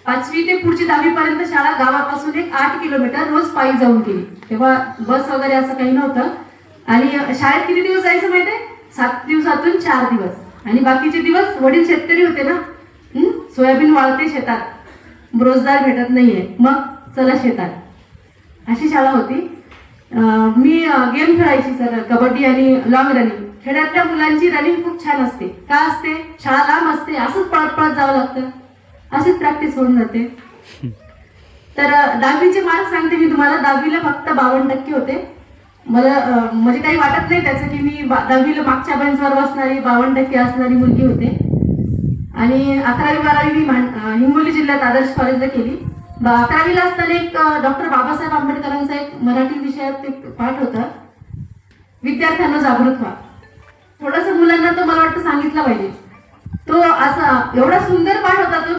5वी ते पुढची 10वी पर्यंत शाळा गावापासून एक 8 किलोमीटर रोज पायी जाऊन केली. तेव्हा बस वगैरे असं काही नव्हतं. आणि शाळेत किती दिवस जायचं माहितीये? 7 दिवसातून 4 दिवस. आणि बाकीचे दिवस वडील शेतकरी होते ना, सोयाबीन वाळते शेतात, रोजगार भेटत नाहीये, मग चला शेतात, अशी शाळा होती. मी गेम खेळायची सर, कबड्डी आणि लॉंग रनिंग. खेड्यातल्या मुलांची रनिंग खूप छान असते. का असते? शाळा लांब असते, असंच पळत पळत जावं लागतं, अशीच प्रॅक्टिस होऊन जाते. तर 10वीचे मार्क सांगते मी तुम्हाला. 10वीला फक्त 52% होते. मला म्हणजे काही वाटत नाही त्याचं की मी 10वीला मागच्या बेंचवर बसणारी 52% असणारी मुलगी होते. आणि 11वी-12वी मी हिंगोली जिल्ह्यात आदर्श कॉलेजला केली. 11वीला असताना एक डॉक्टर बाबासाहेब आंबेडकरांचा एक मराठी विषयात एक पाठ होता, विद्यार्थ्यांना जागृत व्हा. थोडंसं मुलांना तो मला वाटतं सांगितलं पाहिजे. तो असा एवढा सुंदर पाठ होता तो.